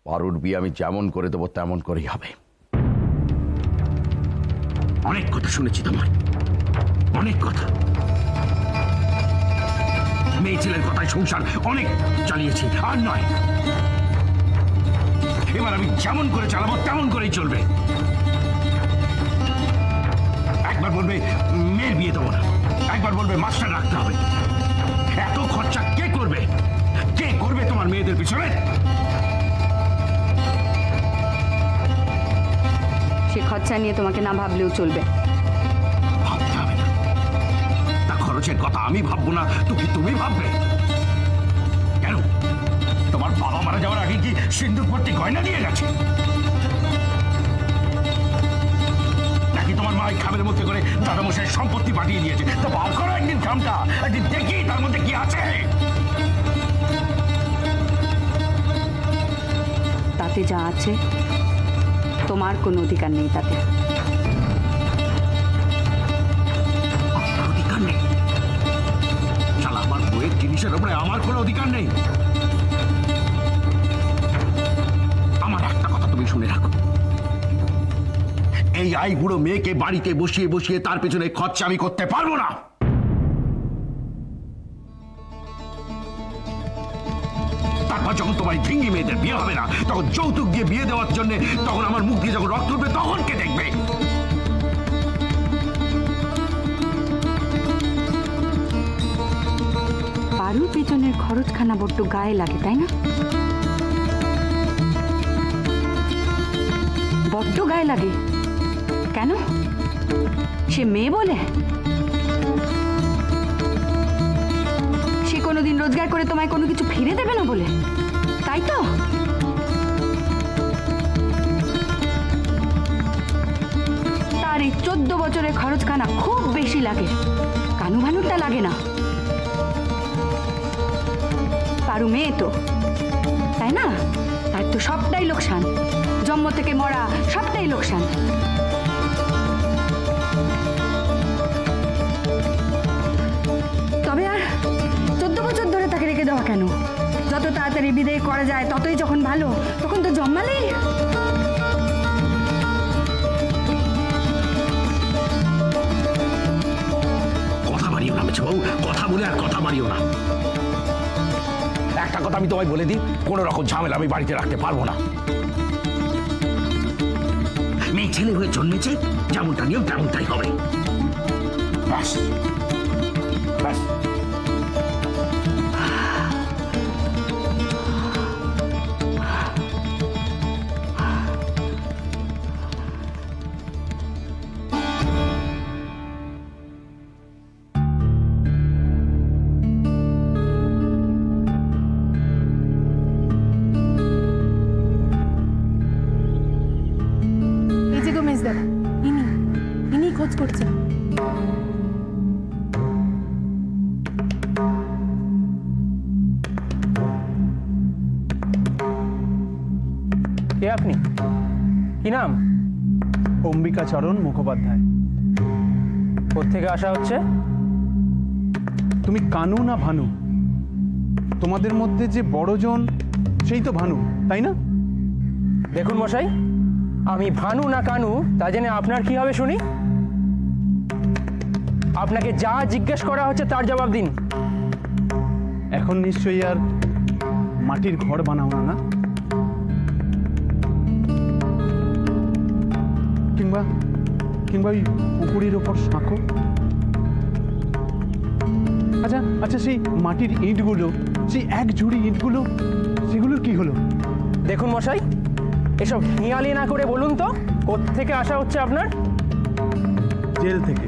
পারুর বিয়ে আমি যেমন করে দেবো তেমন করেই হবে। অনেক কথা শুনেছি তোমার, অনেক কথা। মেয়ে ছেলের কথায় সংসার অনেক চালিয়েছি, আর নয়। এবার আমি যেমন করে চালাবো তেমন করেই চলবে। একবার বলবে মেয়ের বিয়ে দেবো না, একবার বলবে মাস্টার রাখতে হবে। এত খরচা কে করবে? কে করবে তোমার মেয়েদের পিছনে? সে খরচা নিয়ে তোমাকে না ভাবলেও চলবে। ভাবতে হবে না, তা খরচের কথা আমি ভাববো না তো কি তুমি ভাববে? কেন তোমার বাবা মারা যাওয়ার আগে কি সিন্দুক ভর্তি গয়না দিয়ে গেছে? নাকি তোমার মা খামের মধ্যে করে দাদামশাইয়ের সম্পত্তি পাঠিয়ে দিয়েছে? তা বার করো একদিন খামটা, একদিন দেখি তার মধ্যে কি আছে। তাতে যা আছে তোমার কোনো অধিকার নেই তাতে। অধিকার নেই? শালা আমার বইয়ের জিনিসের উপরে আমার কোনো অধিকার নেই? আমার একটা কথা তুমি শুনে রাখো, এই আই বুড়ো মেয়েকে বাড়িতে বসিয়ে বসিয়ে তার পেছনে খরচা আমি করতে পারবো না। তারপর যখন তোমার ঝিঙ্গি মেয়েদের বিয়ে হবে না, তখন যৌতুক দিয়ে বিয়ে দেওয়ার জন্য তখন আমার মুখ দিয়ে যখন রক্ত উঠবে তখন কে দেখবে? পারুর পেছনের খরচখানা বড্ড গায়ে লাগে, তাই না? বড্ড গায়ে লাগে কেন? সে মেয়ে বলে? সে কোনোদিন রোজগার করে তোমায় কোনো কিছু ফিরে দেবে না বলে, তাই তো? তার এই 14 বছরের খরচখানা খুব বেশি লাগে, কানু ভানুরটা লাগে না। পারু মেয়ে তো, তাই না? তার তো সবটাই লোকসান, জন্ম থেকে মরা সবটাই লোকসান। তবে আর 14 বছর ধরে তাকে রেখে দেওয়া কেন? যত তাড়াতাড়ি বিদায় করা যায় ততই যখন ভালো, তখন তো জন্মালেই। কথা বাড়িও না মেছো বউ, কথা বলে আর কথা বাড়িও না। একটা কথা আমি তোমায় বলে দিই, কোন রকম ঝামেলা আমি বাড়িতে রাখতে পারবো না। মেয়ে ছেলে হয়ে জন্মেছে, যেমনটা নিয়ম তেমনটাই হবে। ব্যাস ব্যাস। খোঁজ করছে। কে আপনি? কি নাম? অম্বিকাচরণ মুখোপাধ্যায়। কোত্থেকে আসা হচ্ছে? তুমি কানু না ভানু? তোমাদের মধ্যে যে বড়জন সেই তো ভানু, তাই না? দেখুন মশাই, আমি ভানু না কানু তা জেনে আপনার কি হবে শুনি? আপনাকে যা জিজ্ঞেস করা হচ্ছে তার জবাব দিন। এখন নিশ্চয়ই আর মাটির ঘর বানাও না, না? কিংবা কিংবা ওই পুকুরের ওপর সাঁকো? আচ্ছা আচ্ছা, সেই মাটির ইঁটগুলো, সেই এক ঝুড়ি ইঁটগুলো, সেগুলোর কি হলো? দেখুন মশাই, এসব হিয়ালি না করে বলুন তো কোত্থেকে আসা হচ্ছে আপনার? জেল থেকে।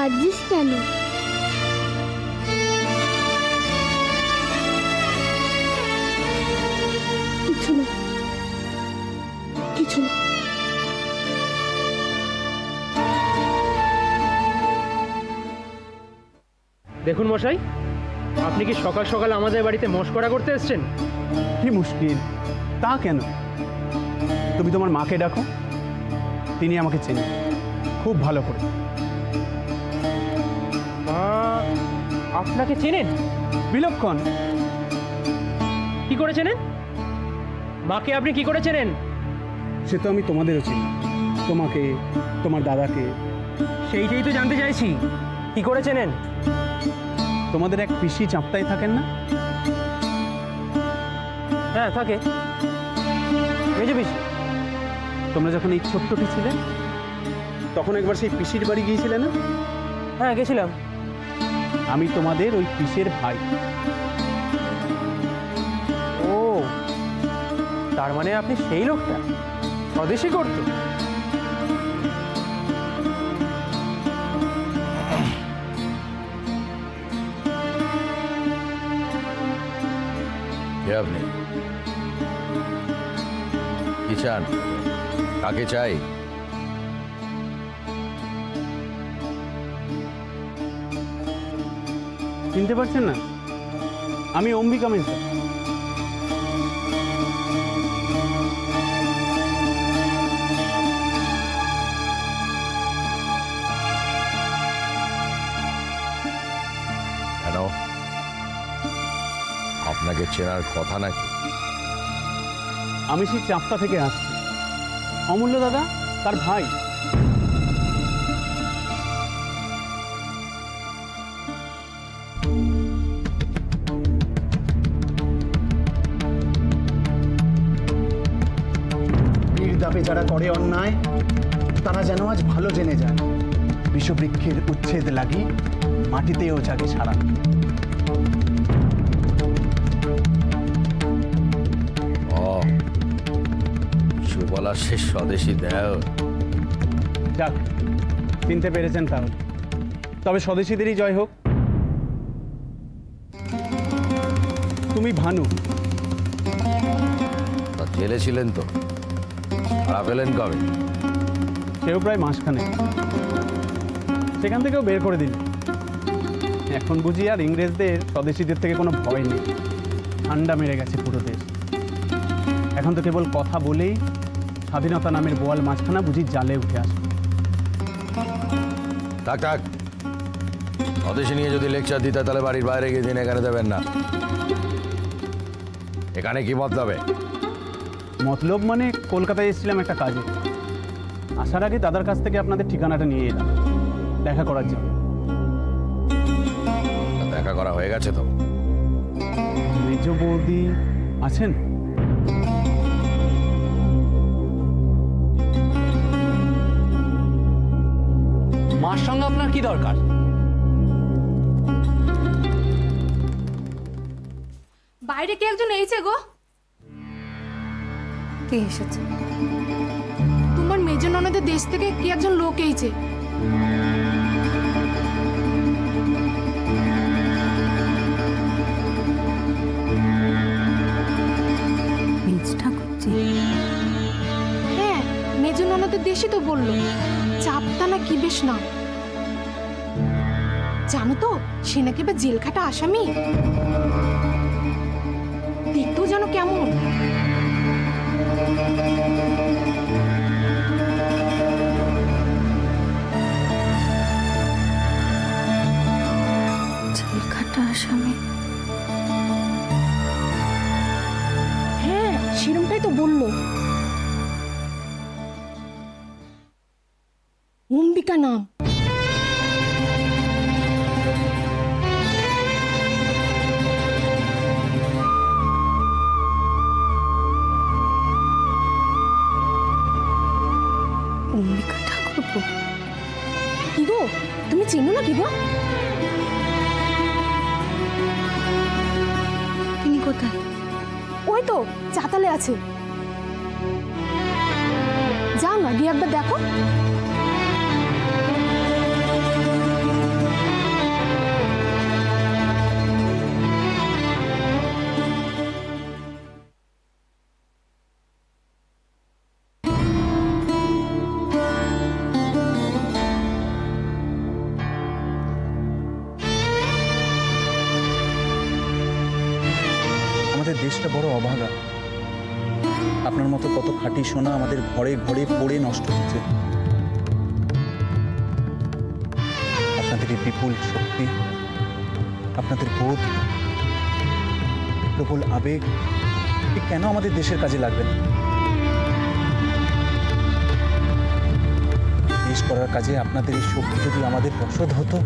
কাঁদছিস কেন? কিছু না, কিছু না। দেখুন মশাই, আপনি কি সকাল সকাল আমাদের বাড়িতে মশকরা করতে এসেছেন? কি মুশকিল? তা কেন? তুমি তোমার মাকে ডাকো, তিনি আমাকে চেনেন খুব ভালো করে। মা আপনাকে চেনেন? বিলক্ষণ। কি করে চেনেন? মাকে আপনি কি করে চেনেন? সে তো আমি তোমাদেরও চিনি, তোমাকে, তোমার দাদাকে। সেইটাই তো জানতে চাইছি, কি করে চেনেন? তোমাদের এক পিসি চাঁপটাই থাকেন না? হ্যাঁ থাকে, মেজো পিসি। তোমরা যখন এই ছোট্টটি ছিলে তখন একবার সেই পিসির বাড়ি গিয়েছিলে না? হ্যাঁ গেছিলাম। আমি তোমাদের ওই পিসের ভাই। ও, তার মানে আপনি সেই লোকটা স্বদেশী করতো? কে আপনি? কি চান? কাকে চাই? চিনতে পারছেন না? আমি অম্বিকা মিশ্র। কেন? আপনাকে চেনার কথা নাকি? আমি সেই চাঁপটা থেকে আসছি। অমূল্য দাদা তার ভাই। বীর দাপে যারা করে অন্যায় তারা যেন আজ ভালো জেনে যায়, বিষবৃক্ষের উচ্ছেদ লাগি মাটিতেও জাগে সারা। সুবলা সে স্বদেশী দেও। যাক, চিনতে পেরেছেন তাহলে। তবে স্বদেশীদেরই জয় হোক। তুমি ভানু। তা জেলে ছিলেন তো, ছাড়া পেলেন কবে? সেও প্রায় মাসখানে। সেখান থেকেও বের করে দিল। এখন বুঝি আর ইংরেজদের স্বদেশীদের থেকে কোনো ভয় নেই। ঠান্ডা মেরে গেছে পুরো দেশ। এখন তো কেবল কথা বলেই স্বাধীনতা নামের বোয়াল মাঝখানা বুঝি জালে উঠে আসে। থাক থাক, স্বদেশী নিয়ে যদি লেকচার দিতে তাহলে বাড়ির বাইরে গিয়ে দিন, এখানে দেবেন না। এখানে কি মতলবে? মতলব মানে কলকাতায় এসেছিলাম একটা কাজে। আসার আগে দাদার কাছ থেকে আপনাদের ঠিকানাটা নিয়ে এলাম দেখা করার জন্য। দেখা করা হয়ে গেছে তো? মেজ বৌদি আছেন? মার সঙ্গে আপনার কি দরকার? বাইরে কে একজন এসেছে গো? কে এসেছে? তোমার মেজ ননদের দেশ থেকে কি একজন লোক এসেছে। হ্যাঁ, মেজ ননদের দেশই তো বললো। চাপটা না কি বেশ নাম। জানো তো সে নাকি বা জেল খাটা আসামি। দেখতেও যেন কেমন। জেল খাটা আসামি? হ্যাঁ, সেরমটাই তো বললো। অম্বিকা নাম। অম্বিকা ঠাকুরপো? কি গো, তুমি চেনো না কি গো? তিনি কোথায়? ওই তো চাতালে আছে। যাও না, গিয়ে একবার দেখো। দেশটা বড় অভাগা। আপনার মতো কত খাঁটি সোনা আমাদের ঘরে ঘরে পড়ে নষ্ট হচ্ছে। আপনাদের এই বিপুল শক্তি, আপনাদের বোধ, প্রবল আবেগ কেন আমাদের দেশের কাজে লাগবে না? দেশ করার কাজে আপনাদের এই শক্তি যদি আমাদের রসদ হতো।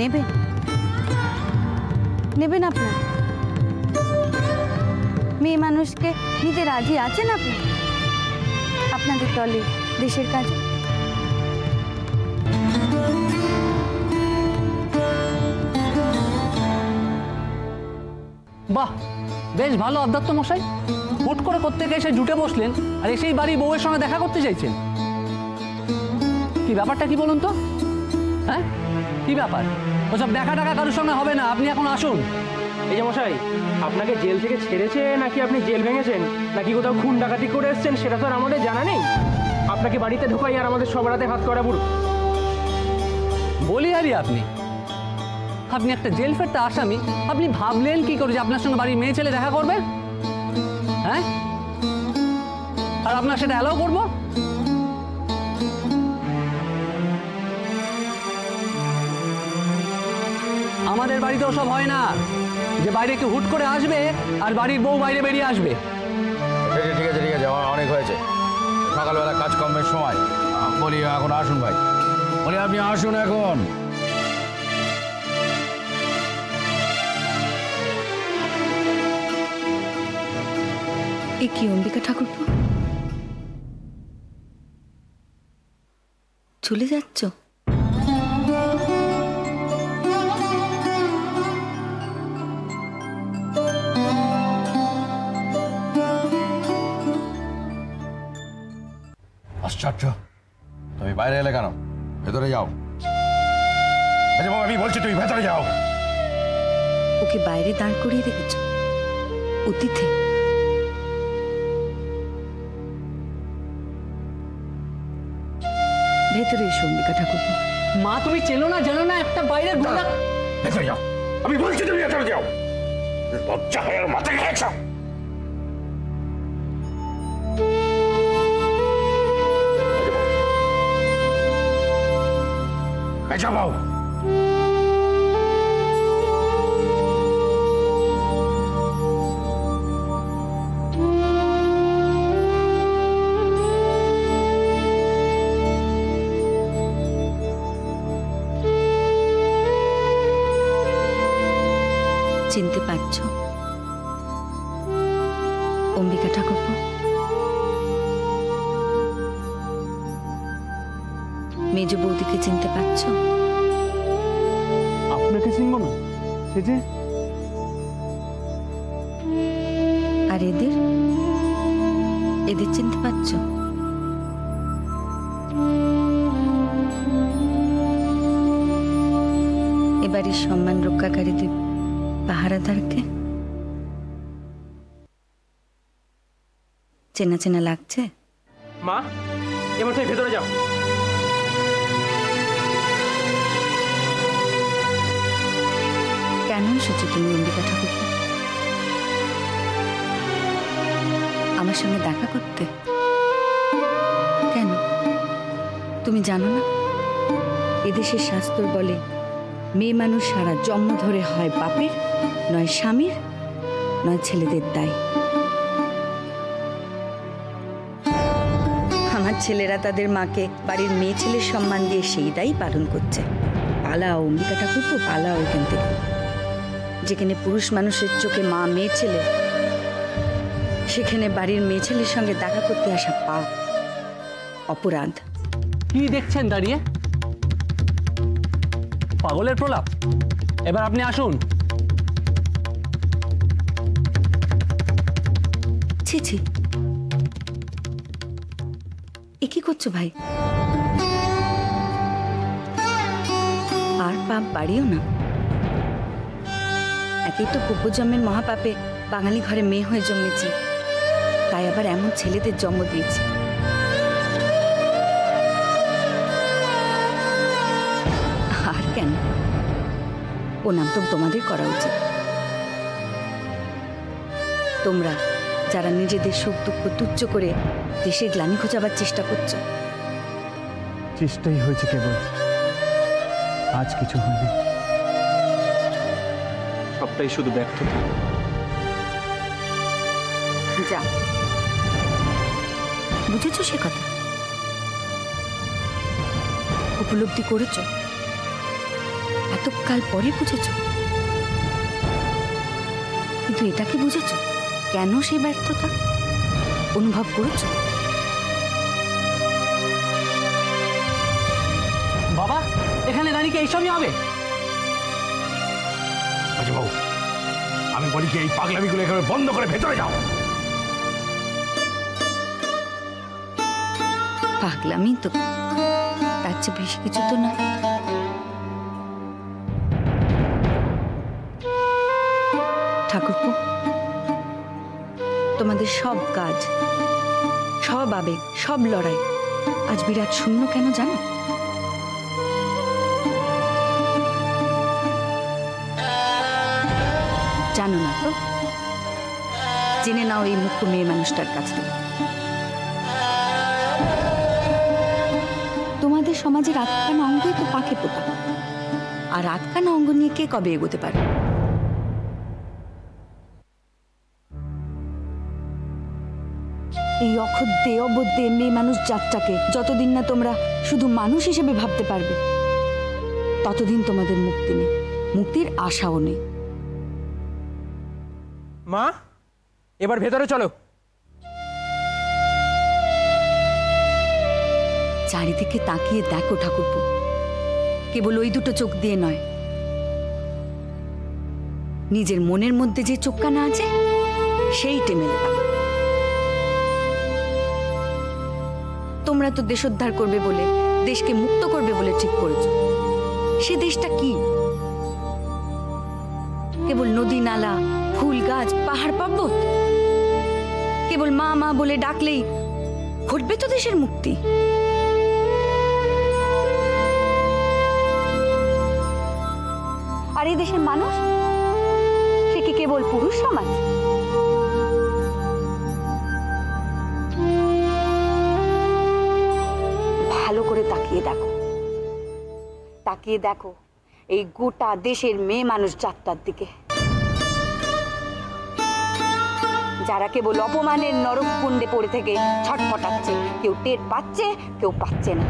নেবেন নেবেন আপনার মেয়ে মানুষকে নিতে রাজি আছেন আপনি আপনাদের দলে দেশের কাজে? বাহ, বেশ ভালো অধ্যাত্ম মশাই। হুট করে কোত্থেকে এসে জুটে বসলেন আর এসেই বাড়ি বউয়ের সঙ্গে দেখা করতে চাইছেন। কি ব্যাপারটা কি বলুন তো? হ্যাঁ, কি ব্যাপার? ওসব দেখা টাকা কারোর সঙ্গে হবে না, আপনি এখন আসুন। এই যে মশাই, আপনাকে জেল থেকে ছেড়েছে নাকি আপনি জেল ভেঙেছেন নাকি কোথাও খুন ডাকাতি করে এসেছেন সেটা তো আর আমাদের জানা নেই। আপনাকে বাড়িতে ঢোকাই আর আমাদের সবার হাতে হাত করা পুরো। বলি আরই আপনি আপনি একটা জেল ফেরতে আসামি, আপনি ভাবলেন কি করে যে আপনার সঙ্গে বাড়ির মেয়ে ছেলে দেখা করবে? হ্যাঁ, আর আপনার সেটা অ্যালাউ করবো? আমাদের বাড়িতেও সব হয় না যে বাইরে কেউ হুট করে আসবে আর বাড়ির বউ বাইরে বেরিয়ে আসবে। ঠিক আছে ঠিক আছে, আমার অনেক হয়েছে। সকালবেলা কাজকর্মের সময় বলি এখন আসুন ভাই, বলি আপনি আসুন এখন। এ কি অম্বিকা ঠাকুরপো, চলে যাচ্ছ? আশ্চর্য, তুমি বাইরে এলে কেন? ভেতরে যাও। আচ্ছা বাবা, আমি বলছি তুমি ভেতরে যাও। ওকে বাইরে দাঁড় করিয়ে রেখেছ অতিথি? ভেতরে এসো অম্বিকা ঠাকুরপো। মা, তুমি চেনো না জানো না একটা বাইরের গুন্ডা। ভেতরে যাও, আমি বলছি তুমি ভেতরে যাও। লজ্জা হয় আর মাথা খেয়েছ। যাও। চিনতে পারছ অম্বিকা ঠাকুরপো? মেজ বৌদিকে চিনতে পারছ? আপনাকে চিনব না? সে যে আর এদের এদের চিনতে পারছ? এবারই সম্মান রক্ষাকারীদের পাহারাদারকে চেনা চেনা লাগছে? মা, এবার তুমি ভেতরে যাও। কেন এসেছো তুমি অম্বিকা ঠাকুরপো? আমার সঙ্গে দেখা করতে? কেন, তুমি জানো না এদেশের শাস্ত্র বলে মেয়ে মানুষ সারা জন্ম ধরে হয় বাপের, নয় স্বামীর, নয় ছেলেদের দায়। আমার ছেলেরা তাদের মাকে বাড়ির মেয়ে ছেলের সম্মান দিয়ে সেই দায়ই পালন করছে। পালাও অম্বিকা ঠাকুরপো, পালাও এখান থেকে। যেখানে পুরুষ মানুষের চোখে মা মেয়ে ছেলে, সেখানে বাড়ির মেয়ে ছেলের সঙ্গে দেখা করতে আসা পাপ, অপরাধ। কি দেখছেন দাঁড়িয়ে? পাগলের প্রলাপ। এবার আপনি আসুন। ছি ছি, এ কি করছো ভাই? আর পাপ বাড়িও না। একেই তো পূর্বজন্মের মহাপাপে বাঙালি ঘরে মেয়ে হয়ে জন্মেছি, তাই আবার এমন ছেলেদের জন্ম দিয়েছি। প্রণাম তো তোমাদের করা উচিত। তোমরা যারা নিজেদের সুখ দুঃখ তুচ্ছ করে দেশের গ্লানি খোঁজাবার চেষ্টা করছো। চেষ্টাই হয়েছে কেবল, আজ কিছু হয়নি। সবটাই শুধু ব্যর্থতা। যা বুঝেছো সে কথা, উপলব্ধি করেছ, এতকাল পরে বুঝেছ। কিন্তু এটা কি বুঝেছ কেন সেই ব্যর্থতা অনুভব করেছ? বাবা এখানে দাঁড়িয়ে কি এইসবই হবে? আচ্ছা বাবু, আমি বলি কি এই পাগলামিগুলো এখানে বন্ধ করে ভেতরে যাও। পাগলামি তো, তার চেয়ে বেশি কিছু তো না। ঠাকুরপো, তোমাদের সব কাজ, সব আবেগ, সব লড়াই আজ বিরাট শূন্য কেন জানো? জানো না তো? জেনে নাও এই মুখ্য মেয়ে মানুষটার কাছ থেকে। তোমাদের সমাজের আধখানা অঙ্গই তো পাখে পোতা, আর আধখানা অঙ্গ নিয়ে কে কবে এগোতে পারে? এই অখদ্দে অবদ্ধে মেয়ে মানুষ জাতটাকে যতদিন না তোমরা শুধু মানুষ হিসেবে ভাবতে পারবে, ততদিন তোমাদের মুক্তি নেই, মুক্তির আশাও নেই। মা, এবার ভেতরে চলো। চারিদিকে তাকিয়ে দেখো ঠাকুরপো, কেবল ওই দুটো চোখ দিয়ে নয়, নিজের মনের মধ্যে যে চোখখানা আছে সেই টেমেলে দেখো। তোমরা তো দেশোদ্ধার করবে বলে, দেশকে মুক্ত করবে বলে ঠিক করেছ। সে দেশটা কি? কেবল নদী নালা, ফুল গাছ, পাহাড় পর্বত? কেবল মা মা বলে ডাকলেই ঘটবে তো দেশের মুক্তি? আর এই দেশের মানুষ, সে কি কেবল পুরুষ সমাজ? ভালো করে তাকিয়ে দেখো, তাকিয়ে দেখো এই গোটা দেশের মেয়ে মানুষ জাতটার দিকে, যারা কেবল অপমানের নরক কুণ্ডে পড়ে থেকে ছটফটাচ্ছে। কেউ টের পাচ্ছে, কেউ পাচ্ছে না।